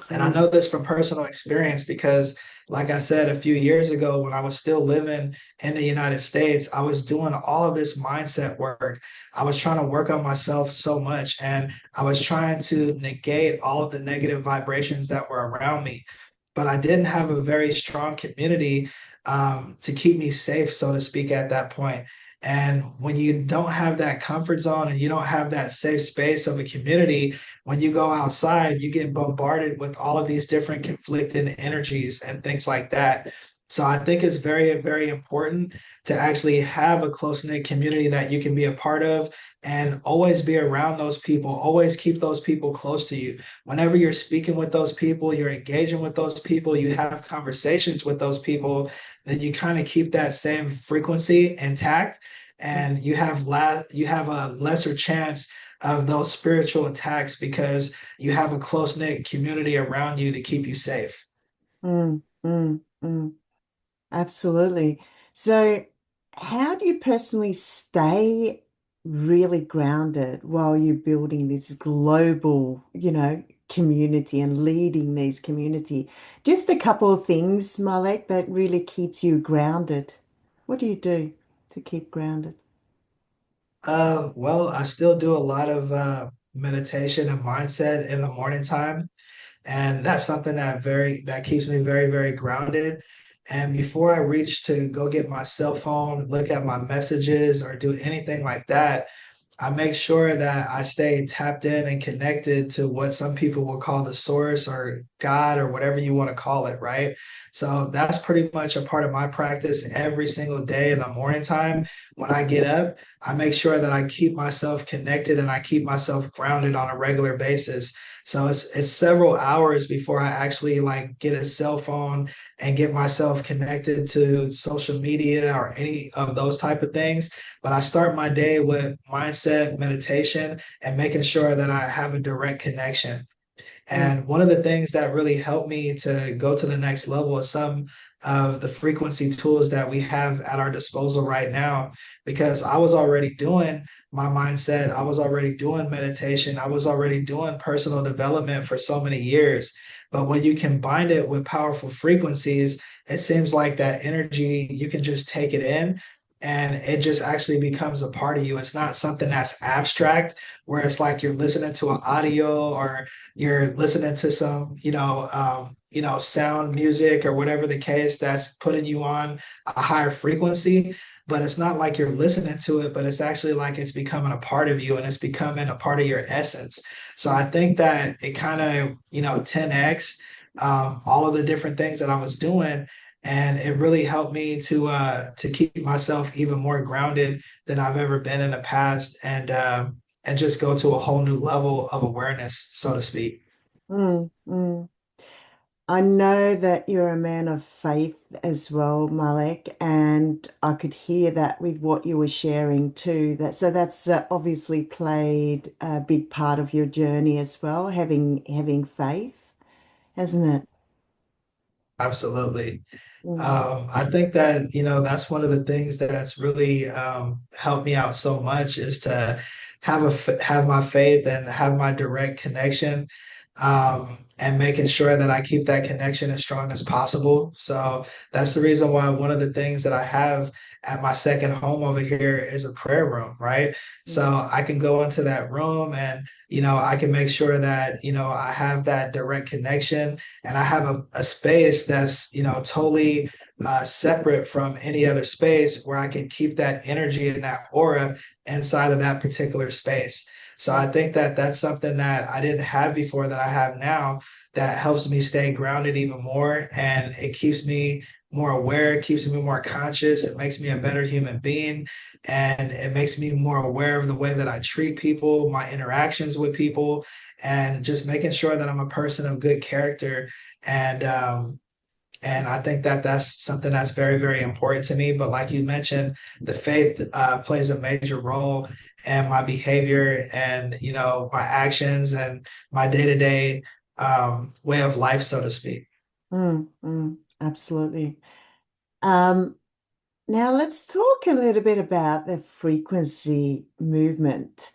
Speaker 2: And I
Speaker 1: mm,
Speaker 2: know this from personal experience because, like I said, a few years ago, when I was still living in the United States, I was doing all of this mindset work. I was trying to work on myself so much, and I was trying to negate all of the negative vibrations that were around me. But I didn't have a very strong community to keep me safe, so to speak, at that point. And when you don't have that comfort zone and you don't have that safe space of a community, when you go outside, you get bombarded with all of these different conflicting energies and things like that. So I think it's very, very important to actually have a close-knit community that you can be a part of and always be around those people, always keep those people close to you. Whenever you're speaking with those people, you're engaging with those people, you have conversations with those people, then you kind of keep that same frequency intact and you have a lesser chance of those spiritual attacks because you have a close knit community around you to keep you safe.
Speaker 1: mm, mm. Absolutely. So, how do you personally stay really grounded while you're building this global, community and leading these community? Just a couple of things, Malek, that really keeps you grounded. What do you do to keep grounded?
Speaker 2: Well, I still do a lot of meditation and mindset in the morning time, and that's something that keeps me very, very grounded. And before I reach to go get my cell phone, look at my messages, or do anything like that, I make sure that I stay tapped in and connected to what some people will call the source or God or whatever you want to call it, right? So that's pretty much a part of my practice every single day in the morning time. When I get up, I make sure that I keep myself connected and I keep myself grounded on a regular basis. So it's several hours before I actually like get a cell phone and get myself connected to social media or any of those type of things. But I start my day with mindset, meditation, and making sure that I have a direct connection.
Speaker 1: Mm,
Speaker 2: And one of the things that really helped me to go to the next level is some of the frequency tools that we have at our disposal right now, because I was already doing my mindset, I was already doing meditation, I was already doing personal development for so many years. But when you combine it with powerful frequencies, it seems like that energy, you can just take it in and it just actually becomes a part of you. It's not something that's abstract, where it's like you're listening to an audio or you're listening to some, sound music or whatever the case that's putting you on a higher frequency. But it's not like you're listening to it, but it's actually like it's becoming a part of you and it's becoming a part of your essence. So I think that it kind of, 10x all of the different things that I was doing. And it really helped me to keep myself even more grounded than I've ever been in the past. And just go to a whole new level of awareness, so to speak.
Speaker 1: mm. I know that you're a man of faith as well, Malek, and I could hear that with what you were sharing too. That's obviously played a big part of your journey as well, having faith, hasn't it?
Speaker 2: Absolutely.
Speaker 1: Mm,
Speaker 2: I think that, that's one of the things that's really helped me out so much is to have my faith and have my direct connection. and making sure that I keep that connection as strong as possible. So that's the reason why one of the things that I have at my second home over here is a prayer room, right?
Speaker 1: Mm,
Speaker 2: So I can go into that room and, I can make sure that, I have that direct connection and I have a space that's, totally separate from any other space where I can keep that energy and that aura inside of that particular space. So
Speaker 1: mm,
Speaker 2: I think that that's something that I didn't have before that I have now that helps me stay grounded even more. And it keeps me more aware, it keeps me more conscious, it makes me a better human being. And it makes me more aware of the way that I treat people, my interactions with people, and just making sure that I'm a person of good character. And and I think that that's something that's very, very important to me. But like you mentioned, the faith plays a major role in my behavior and, my actions and my day-to-day way of life, so to speak.
Speaker 1: absolutely. Um, Now let's talk a little bit about the frequency movement.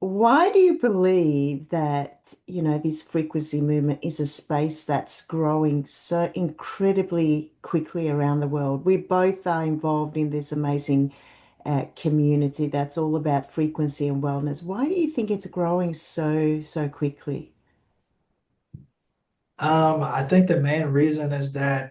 Speaker 1: Why do you believe that, this frequency movement is a space that's growing so incredibly quickly around the world? We both are involved in this amazing community that's all about frequency and wellness. Why do you think it's growing so quickly?
Speaker 2: I think the main reason is that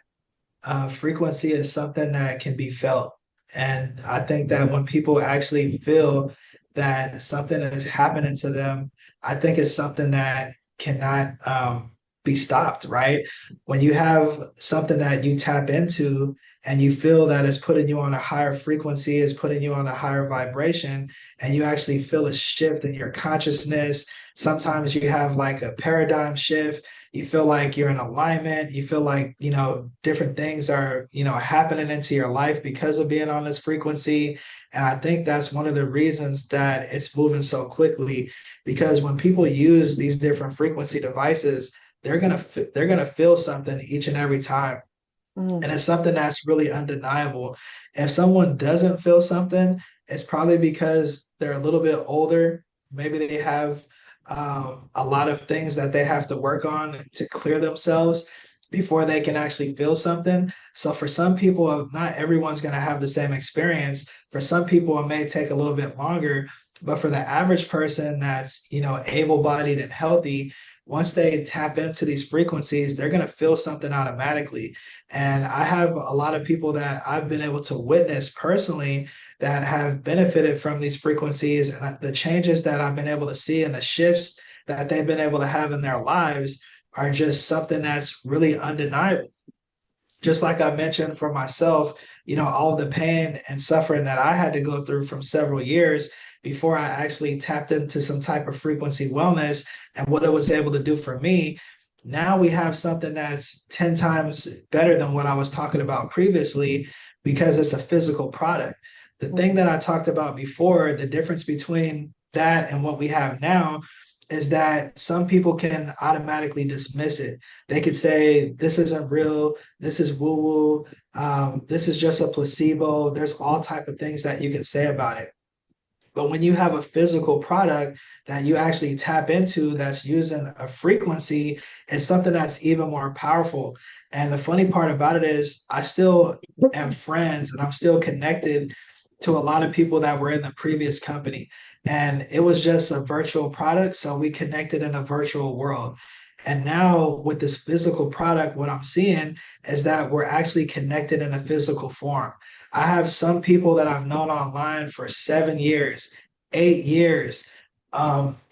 Speaker 2: frequency is something that can be felt. And I think that when people actually feel that something is happening to them, I think it's something that cannot be stopped, right? When you have something that you tap into and you feel that it's putting you on a higher frequency, is putting you on a higher vibration, and you actually feel a shift in your consciousness. Sometimes you have like a paradigm shift, you feel like you're in alignment, you feel like different things are happening into your life because of being on this frequency. And I think that's one of the reasons that it's moving so quickly, because when people use these different frequency devices, they're going to feel something each and every time,
Speaker 1: Mm,
Speaker 2: and it's something that's really undeniable. If someone doesn't feel something, it's probably because they're a little bit older. Maybe they have a lot of things that they have to work on to clear themselves before they can actually feel something. So for some people, not everyone's going to have the same experience. For some people, it may take a little bit longer. But for the average person that's, able-bodied and healthy, once they tap into these frequencies, they're going to feel something automatically. And I have a lot of people that I've been able to witness personally that have benefited from these frequencies, and the changes that I've been able to see and the shifts that they've been able to have in their lives are just something that's really undeniable. Just like I mentioned for myself, all the pain and suffering that I had to go through from several years before I actually tapped into some type of frequency wellness and what it was able to do for me. Now we have something that's 10 times better than what I was talking about previously because it's a physical product. The thing
Speaker 1: mm,
Speaker 2: that I talked about before, the difference between that and what we have now is that some people can automatically dismiss it. They could say, this isn't real, this is woo-woo, this is just a placebo. There's all type of things that you can say about it. But when you have a physical product that you actually tap into that's using a frequency, it's something that's even more powerful. And the funny part about it is I still am friends and I'm still connected to a lot of people that were in the previous company. And it was just a virtual product. So we connected in a virtual world. And now with this physical product, what I'm seeing is that we're actually connected in a physical form. I have some people that I've known online for 7 years, 8 years,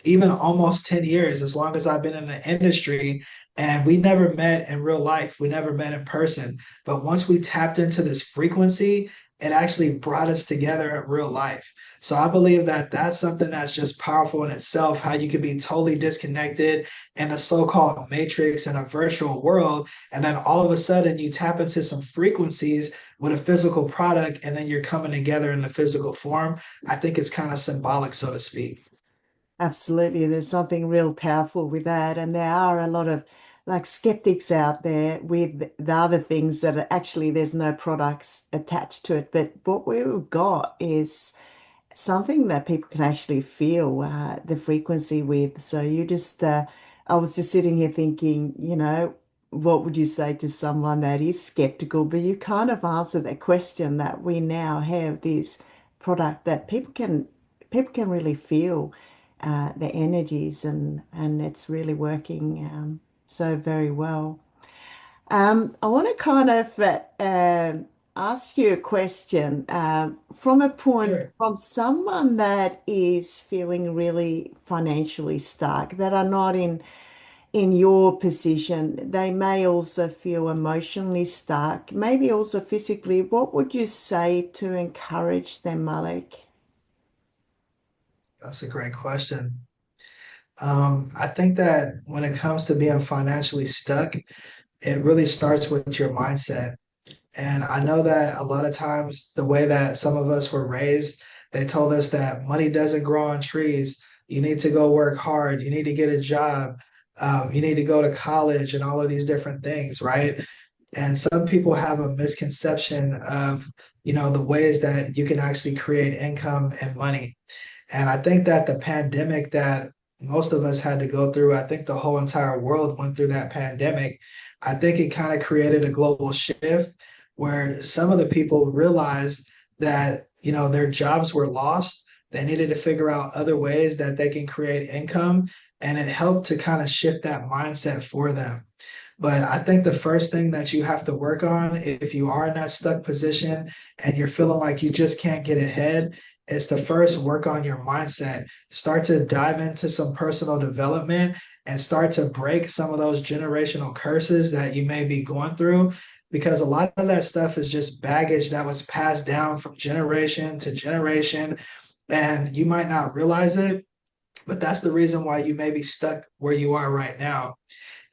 Speaker 2: even almost 10 years, as long as I've been in the industry. And we never met in real life. We never met in person. But once we tapped into this frequency, it actually brought us together in real life. So I believe that that's something that's just powerful in itself, how you could be totally disconnected in a so-called matrix in a virtual world. And then all of a sudden you tap into some frequencies with a physical product, and then you're coming together in the physical form. I think it's kind of symbolic, so to speak.
Speaker 1: absolutely. There's something real powerful with that. And there are a lot of like skeptics out there with the other things that are actually there's no products attached to it. But what we've got is something that people can actually feel the frequency with. So you just I was just sitting here thinking, what would you say to someone that is skeptical? But you kind of answered that question that we now have this product that people can really feel the energies and it's really working so very well. I want to kind of ask you a question from a point
Speaker 2: Sure.
Speaker 1: from someone that is feeling really financially stuck, that are not in your position. They may also feel emotionally stuck, maybe also physically. What would you say to encourage them, Malek?
Speaker 2: That's a great question. I think that when it comes to being financially stuck, it really starts with your mindset. And I know that a lot of times the way that some of us were raised, they told us that money doesn't grow on trees. You need to go work hard. You need to get a job. You need to go to college and all of these different things, right? And some people have a misconception of, the ways that you can actually create income and money. And I think that the pandemic that most of us had to go through, I think the whole entire world went through that pandemic. I think it kind of created a global shift where some of the people realized that, their jobs were lost. They needed to figure out other ways that they can create income. And it helped to kind of shift that mindset for them. But I think the first thing that you have to work on if you are in that stuck position and you're feeling like you just can't get ahead is to first work on your mindset. Start to dive into some personal development and start to break some of those generational curses that you may be going through. Because a lot of that stuff is just baggage that was passed down from generation to generation. And you might not realize it, but that's the reason why you may be stuck where you are right now.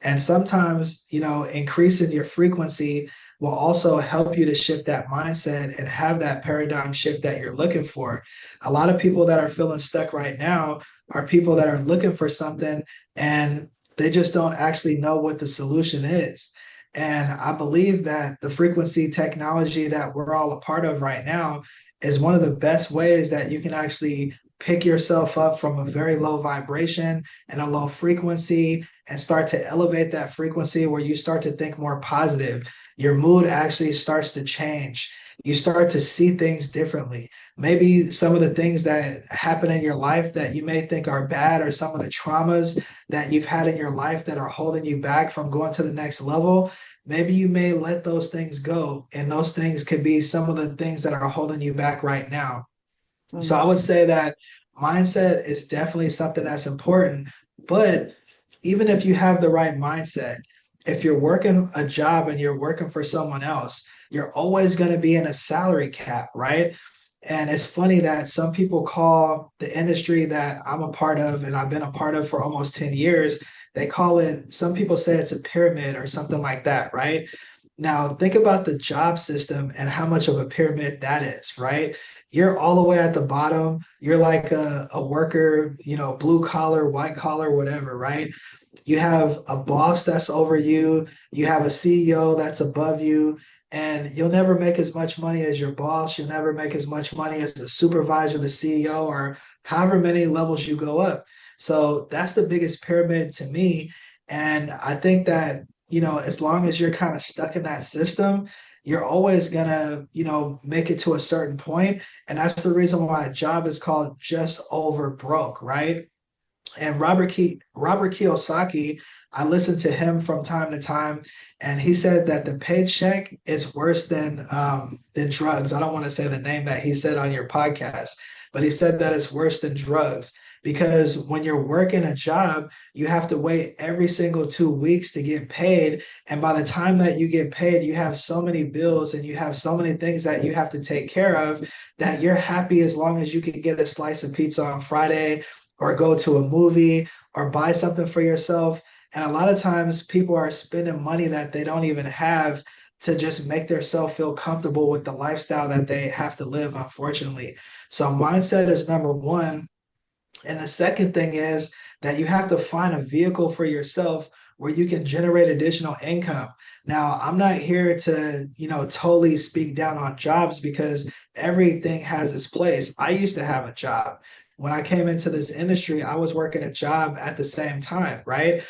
Speaker 2: And sometimes, increasing your frequency will also help you to shift that mindset and have that paradigm shift that you're looking for. A lot of people that are feeling stuck right now are people that are looking for something and they just don't actually know what the solution is. And I believe that the frequency technology that we're all a part of right now is one of the best ways that you can actually pick yourself up from a very low vibration and a low frequency and start to elevate that frequency where you start to think more positive. Your mood actually starts to change. You start to see things differently. Maybe some of the things that happen in your life that you may think are bad, or some of the traumas that you've had in your life that are holding you back from going to the next level, maybe you may let those things go. And those things could be some of the things that are holding you back right now. So I
Speaker 1: Mm,
Speaker 2: would say that mindset is definitely something that's important. But even if you have the right mindset, if you're working a job and you're working for someone else, you're always going to be in a salary cap, right? And it's funny that some people call the industry that I'm a part of and I've been a part of for almost 10 years, they call it, some people say it's a pyramid or something like that, right? Now, think about the job system and how much of a pyramid that is, right? You're all the way at the bottom. You're like a worker, blue collar, white collar, whatever, right? You have a boss that's over you, you have a CEO that's above you, and you'll never make as much money as your boss. You'll never make as much money as the supervisor, the CEO, or however many levels you go up. So that's the biggest pyramid to me. And I think that, as long as you're kind of stuck in that system, you're always gonna, make it to a certain point. And that's the reason why a job is called just over broke, right? And Robert Kiyosaki, I listen to him from time to time, and he said that the paycheck is worse than drugs. I don't want to say the name that he said on your podcast, but he said that it's worse than drugs because when you're working a job, you have to wait every single 2 weeks to get paid, and by the time that you get paid, you have so many bills and you have so many things that you have to take care of that you're happy as long as you can get a slice of pizza on Friday or go to a movie or buy something for yourself. And a lot of times people are spending money that they don't even have to just make themselves feel comfortable with the lifestyle that they have to live, unfortunately. So mindset is number one. And the second thing is that you have to find a vehicle for yourself where you can generate additional income. Now, I'm not here to, totally speak down on jobs because everything has its place. I used to have a job when I came into this industry, I was working a job at the same time, right?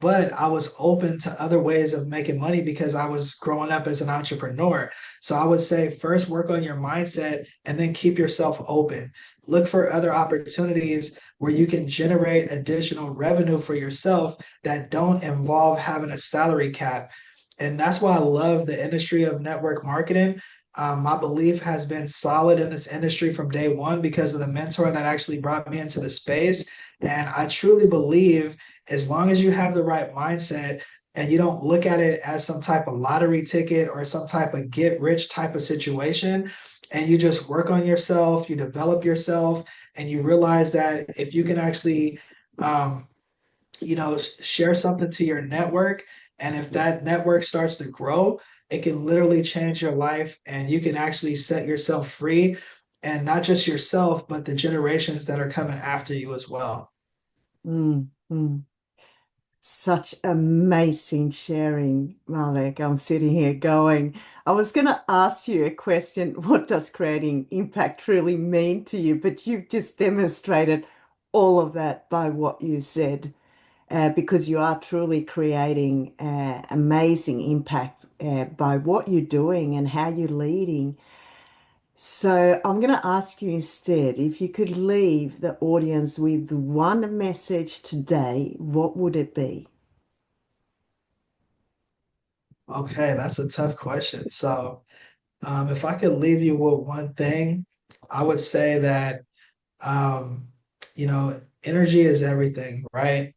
Speaker 2: But I was open to other ways of making money because I was growing up as an entrepreneur. So I would say first work on your mindset and then keep yourself open. Look for other opportunities where you can generate additional revenue for yourself that don't involve having a salary cap. And that's why I love the industry of network marketing. My belief has been solid in this industry from day one because of the mentor that actually brought me into the space. And I truly believe as long as you have the right mindset and you don't look at it as some type of lottery ticket or some type of get rich type of situation, and you just work on yourself, you develop yourself, and you realize that if you can actually, um, share something to your network, and if that network starts to grow, it can literally change your life and you can actually set yourself free, and not just yourself, but the generations that are coming after you as well.
Speaker 1: Mm, mm. Such amazing sharing, Malek. I'm sitting here going, I was going to ask you a question. What does creating impact really mean to you? But you've just demonstrated all of that by what you said, because you are truly creating amazing impact by what you're doing and how you're leading. So I'm going to ask you instead, if you could leave the audience with one message today, what would it be?
Speaker 2: Okay, that's a tough question. So, if I could leave you with one thing, I would say that, um, energy is everything, right?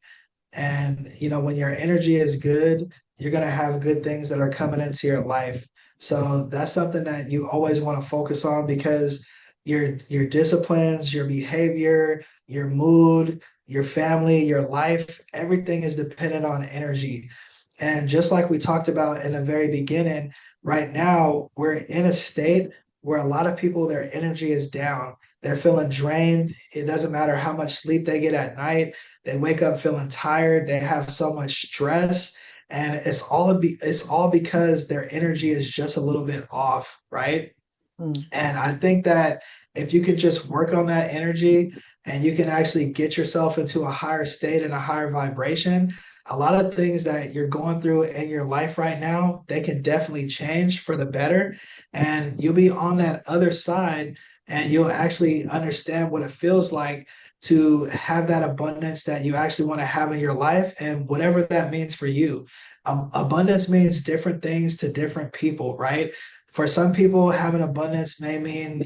Speaker 2: And, when your energy is good, you're going to have good things that are coming into your life. So that's something that you always want to focus on because your disciplines, your behavior, your mood, your family, your life, everything is dependent on energy. And just like we talked about in the very beginning, right now we're in a state where a lot of people, their energy is down. They're feeling drained. It doesn't matter how much sleep they get at night. They wake up feeling tired. They have so much stress. And it's all because their energy is just a little bit off, right?
Speaker 1: Mm,
Speaker 2: And I think that if you can just work on that energy and you can actually get yourself into a higher state and a higher vibration, a lot of things that you're going through in your life right now, they can definitely change for the better. And you'll be on that other side and you'll actually understand what it feels like to have that abundance that you actually want to have in your life and whatever that means for you. Abundance means different things to different people, right? For some people, having abundance may mean,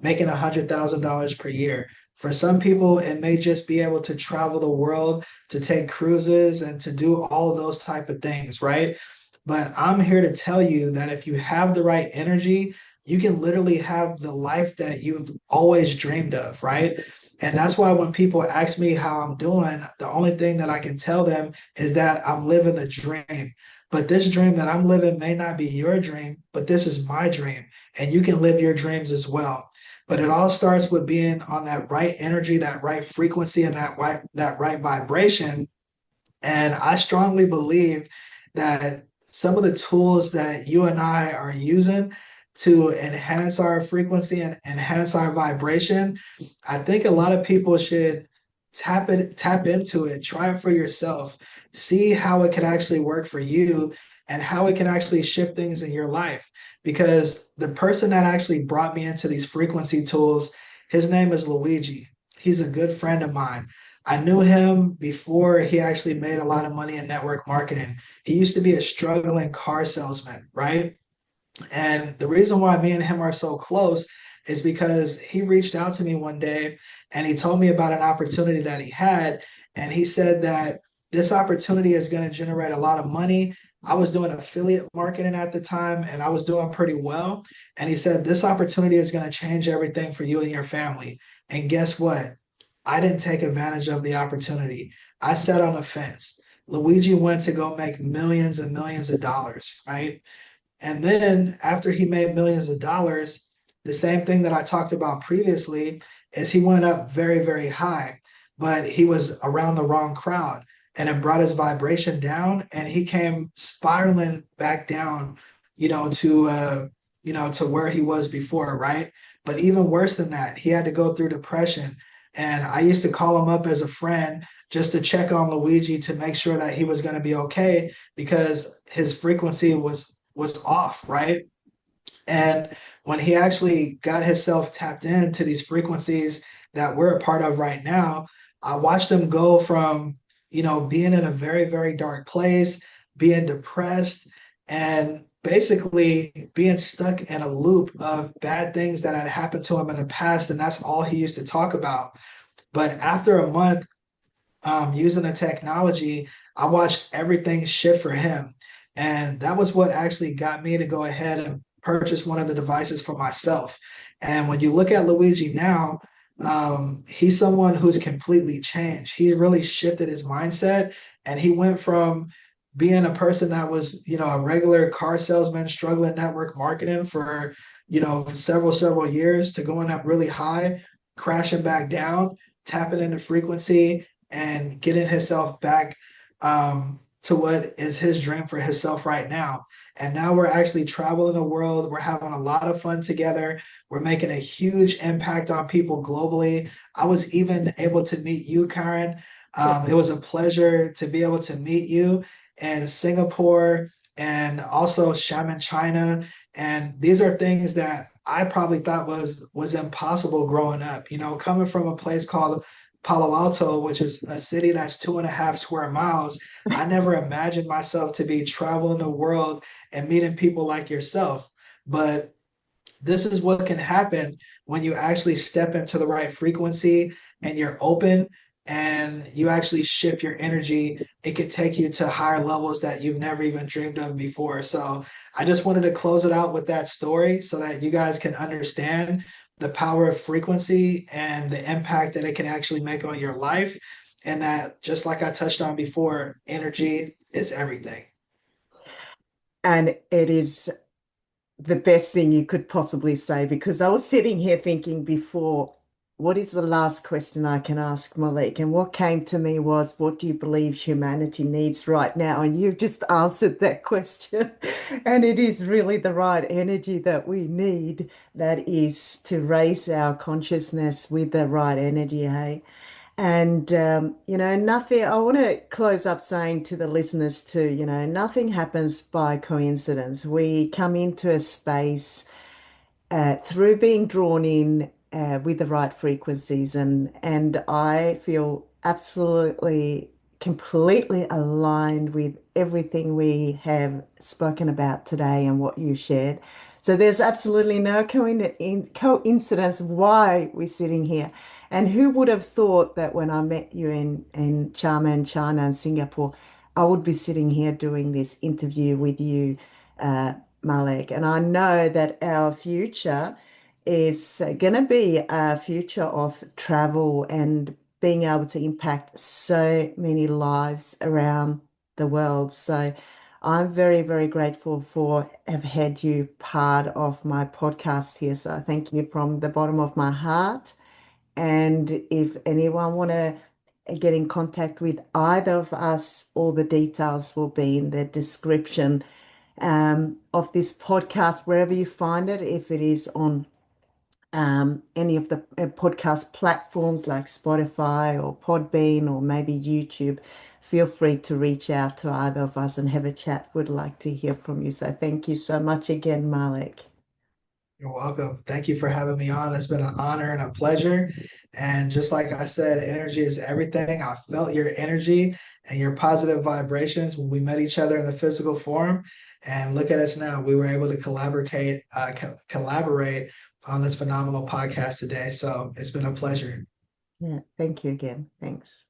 Speaker 2: making $100,000 per year. For some people, it may just be able to travel the world, to take cruises, and to do all of those type of things, right? But I'm here to tell you that if you have the right energy, you can literally have the life that you've always dreamed of, right? And that's why when people ask me how I'm doing, the only thing that I can tell them is that I'm living the dream. But this dream that I'm living may not be your dream, but this is my dream. And you can live your dreams as well. But it all starts with being on that right energy, that right frequency, and that right vibration. And I strongly believe that some of the tools that you and I are using to enhance our frequency and enhance our vibration, I think a lot of people should tap into it, try it for yourself, see how it can actually work for you and how it can actually shift things in your life. Because the person that actually brought me into these frequency tools, his name is Luigi. He's a good friend of mine. I knew him before he actually made a lot of money in network marketing. He used to be a struggling car salesman, right? And the reason why me and him are so close is because he reached out to me one day and he told me about an opportunity that he had. And he said that this opportunity is going to generate a lot of money. I was doing affiliate marketing at the time and I was doing pretty well. And he said, this opportunity is going to change everything for you and your family. And guess what? I didn't take advantage of the opportunity. I sat on the fence. Luigi went to go make millions and millions of dollars, right? And then after he made millions of dollars, the same thing that I talked about previously is he went up very, very high, but he was around the wrong crowd and it brought his vibration down and he came spiraling back down, to where he was before, right? But even worse than that, he had to go through depression. And I used to call him up as a friend just to check on Luigi to make sure that he was going to be okay because his frequency was off, right? And when he actually got himself tapped into these frequencies that we're a part of right now, I watched him go from, being in a very, very dark place, being depressed, and basically being stuck in a loop of bad things that had happened to him in the past. And that's all he used to talk about. But after a month using the technology, I watched everything shift for him. And that was what actually got me to go ahead and purchase one of the devices for myself. And when you look at Luigi now, he's someone who's completely changed. He really shifted his mindset and he went from being a person that was, a regular car salesman struggling network marketing for, several years to going up really high, crashing back down, tapping into frequency and getting himself back to what is his dream for himself right now. And now we're actually traveling the world. We're having a lot of fun together. We're making a huge impact on people globally. I was even able to meet you, Karen. It was a pleasure to be able to meet you in Singapore and also Xiamen, China. And these are things that I probably thought was impossible growing up. Coming from a place called Palo Alto, which is a city that's 2.5 square miles, I never imagined myself to be traveling the world and meeting people like yourself. But this is what can happen when you actually step into the right frequency and you're open and you actually shift your energy. It could take you to higher levels that you've never even dreamed of before. So I just wanted to close it out with that story so that you guys can understand the power of frequency and the impact that it can actually make on your life. And that, just like I touched on before, energy is everything.
Speaker 1: And it is the best thing you could possibly say because I was sitting here thinking before, what is the last question I can ask Malek? And what came to me was, what do you believe humanity needs right now? And you've just answered that question. And it is really the right energy that we need. That is to raise our consciousness with the right energy, hey? And, nothing, I want to close up saying to the listeners too, nothing happens by coincidence. We come into a space through being drawn in with the right frequencies, and I feel absolutely, completely aligned with everything we have spoken about today and what you shared. So there's absolutely no coincidence why we're sitting here. And who would have thought that when I met you in Xiamen, China, and Singapore, I would be sitting here doing this interview with you, uh, Malek? And I know that our future is going to be a future of travel and being able to impact so many lives around the world. So I'm very, very grateful for have had you part of my podcast here. So I thank you from the bottom of my heart. And if anyone want to get in contact with either of us, all the details will be in the description of this podcast, wherever you find it, if it is on any of the podcast platforms like Spotify or Podbean or maybe YouTube, feel free to reach out to either of us and have a chat. Would like to hear from you. So thank you so much again, Malek.
Speaker 2: You're welcome. Thank you for having me on. It's been an honor and a pleasure. And just like I said, energy is everything. I felt your energy and your positive vibrations when we met each other in the physical form. And look at us now. We were able to collaborate on this phenomenal podcast today. So it's been a pleasure.
Speaker 1: Yeah, thank you again. Thanks.